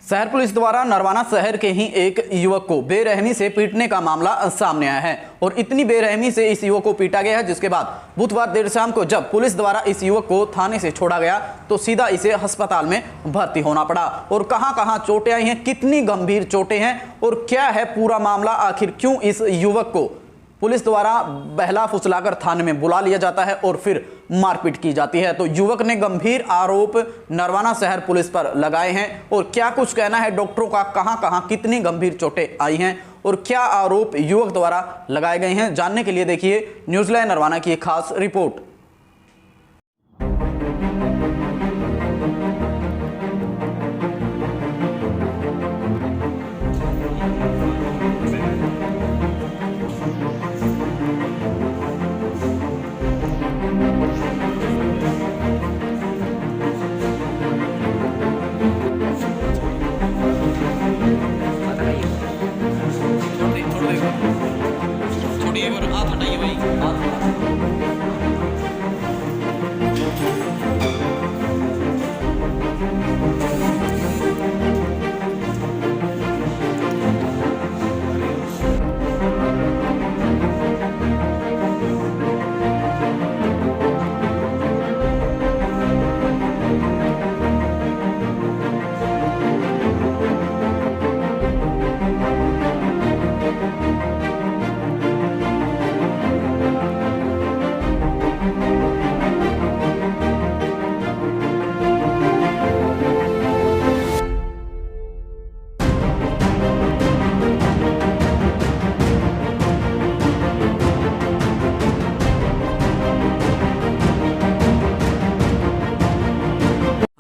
शहर पुलिस द्वारा नरवाना शहर के ही एक युवक को बेरहमी से पीटने का मामला सामने आया है और इतनी बेरहमी से इस युवक को पीटा गया है, जिसके बाद बुधवार देर शाम को जब पुलिस द्वारा इस युवक को थाने से छोड़ा गया तो सीधा इसे अस्पताल में भर्ती होना पड़ा। और कहां-कहां चोटें आई हैं, कितनी गंभीर चोटें हैं और क्या है पूरा मामला, आखिर क्यों इस युवक को पुलिस द्वारा बहला फुसलाकर थाने में बुला लिया जाता है और फिर मारपीट की जाती है। तो युवक ने गंभीर आरोप नरवाना शहर पुलिस पर लगाए हैं और क्या कुछ कहना है डॉक्टरों का, कहां-कहां कितनी गंभीर चोटें आई हैं और क्या आरोप युवक द्वारा लगाए गए हैं, जानने के लिए देखिए न्यूज़लैंड नरवाना की एक खास रिपोर्ट।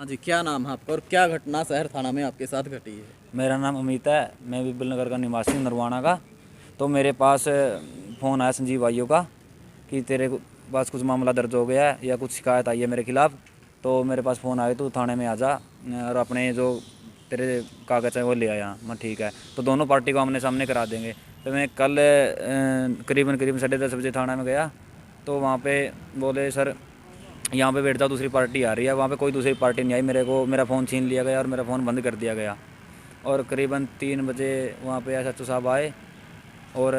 जी, क्या नाम है आपका और क्या घटना शहर थाना में आपके साथ घटी है? मेरा नाम अमित है, मैं विपुल नगर का निवासी हूँ, नरवाना का। तो मेरे पास फ़ोन आया संजीव भाइयों का कि तेरे पास कुछ मामला दर्ज हो गया है या कुछ शिकायत आई है मेरे खिलाफ़। तो मेरे पास फ़ोन आया तो थाने में आ जा और अपने जो तेरे कागज़ हैं वो ले आया। मैं ठीक है, तो दोनों पार्टी को आमने सामने करा देंगे। तो मैं कल करीबन 10:30 बजे थाना में गया तो वहाँ पे बोले सर यहाँ पे बैठ जाओ, दूसरी पार्टी आ रही है। वहाँ पे कोई दूसरी पार्टी नहीं आई, मेरा फ़ोन छीन लिया गया और मेरा फ़ोन बंद कर दिया गया। और करीबन 3 बजे वहाँ पे SHO साहब आए और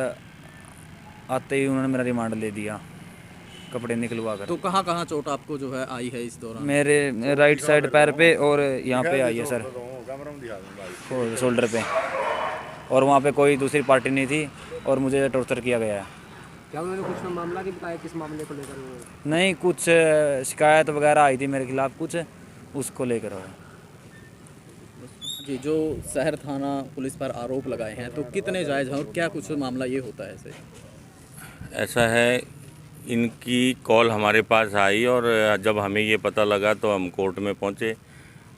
आते ही उन्होंने मेरा रिमांड ले दिया कपड़े निकलवा कर। तो कहाँ चोट आपको जो है आई है इस दौरान? मेरे राइट साइड पैर पे और यहाँ पे आई है सर, और शोल्डर पे। और वहाँ पे कोई दूसरी पार्टी नहीं थी और मुझे टॉर्चर किया गया है। क्या उन्होंने कुछ मामला की बताया, किस मामले को लेकर? नहीं, कुछ शिकायत वगैरह आई थी मेरे खिलाफ़, कुछ उसको लेकर हो जी। जो शहर थाना पुलिस पर आरोप लगाए हैं तो कितने जायज़ हैं और क्या कुछ मामला ये होता है? ऐसा है, इनकी कॉल हमारे पास आई और जब हमें ये पता लगा तो हम कोर्ट में पहुँचे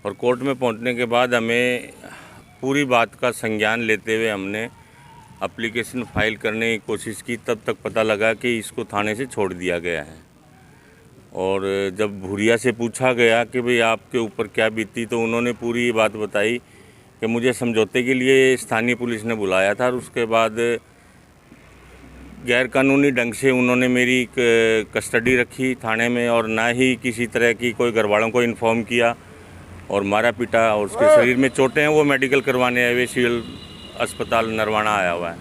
और कोर्ट में पहुँचने के बाद हमें पूरी बात का संज्ञान लेते हुए हमने एप्लीकेशन फाइल करने की कोशिश की। तब तक पता लगा कि इसको थाने से छोड़ दिया गया है। और जब भूरिया से पूछा गया कि भाई आपके ऊपर क्या बीती, तो उन्होंने पूरी ये बात बताई कि मुझे समझौते के लिए स्थानीय पुलिस ने बुलाया था और उसके बाद गैर कानूनी ढंग से उन्होंने मेरी कस्टडी रखी थाने में और ना ही किसी तरह की कोई घरवालों को इन्फॉर्म किया और मारा पीटा। और उसके शरीर में चोटें हैं, वो मेडिकल करवाने आए हुए सिविल अस्पताल नरवाना आया हुआ है।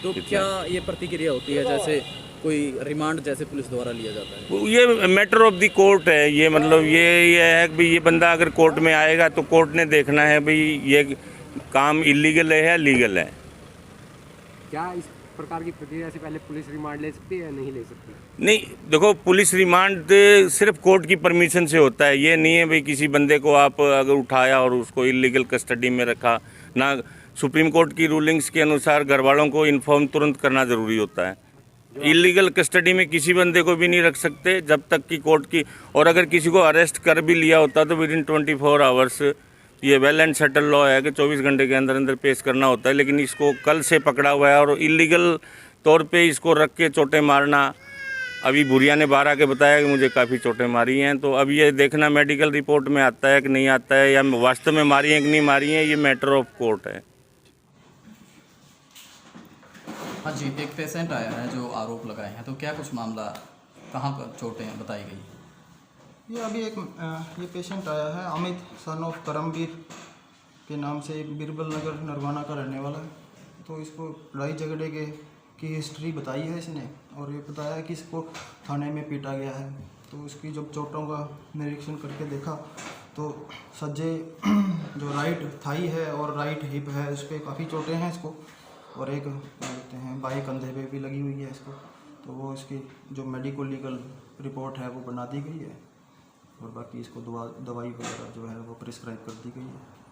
तो क्या ये प्रतिक्रिया होती है जैसे कोई रिमांड जैसे पुलिस द्वारा लिया जाता है? ये मैटर ऑफ द कोर्ट है। ये मतलब ये है कि भाई ये बंदा अगर कोर्ट में आएगा तो कोर्ट ने देखना है भाई ये काम इलीगल है या लीगल है। क्या इस प्रकार की प्रक्रिया से पहले पुलिस रिमांड ले सकती है या नहीं ले सकती? नहीं, देखो, पुलिस रिमांड सिर्फ कोर्ट की परमिशन से होता है। ये नहीं है भाई किसी बंदे को आप अगर उठाया और उसको इलीगल कस्टडी में रखा ना। सुप्रीम कोर्ट की रूलिंग्स के अनुसार घर वालों को इन्फॉर्म तुरंत करना ज़रूरी होता है। इलीगल कस्टडी में किसी बंदे को भी नहीं रख सकते जब तक कि कोर्ट की, और अगर किसी को अरेस्ट कर भी लिया होता तो विदिन 24 आवर्स, ये वेल एंड सेटल लॉ है कि 24 घंटे के अंदर अंदर पेश करना होता है। लेकिन इसको कल से पकड़ा हुआ है और इलीगल तौर पे इसको रख के चोटें मारना। अभी भूरिया ने बाहर आके बताया कि मुझे काफ़ी चोटें मारी हैं। तो अब ये देखना मेडिकल रिपोर्ट में आता है कि नहीं आता है या वास्तव में मारी हैं कि नहीं मारी हैं, ये मैटर ऑफ कोर्ट है। हाँ जी, एक पेशेंट आया है जो आरोप लगाए हैं, तो क्या कुछ मामला, कहाँ पर चोटें बताई गई? ये अभी एक ये पेशेंट आया है, अमित सन ऑफ करमवीर, के नाम से एक बिरबल नगर नरवाना का रहने वाला है। तो इसको लड़ाई झगड़े की हिस्ट्री बताई है इसने, और ये बताया है कि इसको थाने में पीटा गया है। तो इसकी जब चोटों का निरीक्षण करके देखा तो सज्जे जो राइट थाई है और राइट हिप है उस पर काफ़ी चोटें हैं इसको, और एक क्या कहते हैं बाएं कंधे पे भी लगी हुई है इसको। तो वो इसकी जो मेडिको लीगल रिपोर्ट है वो बना दी गई है, और बाकी इसको दवाई वगैरह जो है वो प्रिस्क्राइब कर दी गई है।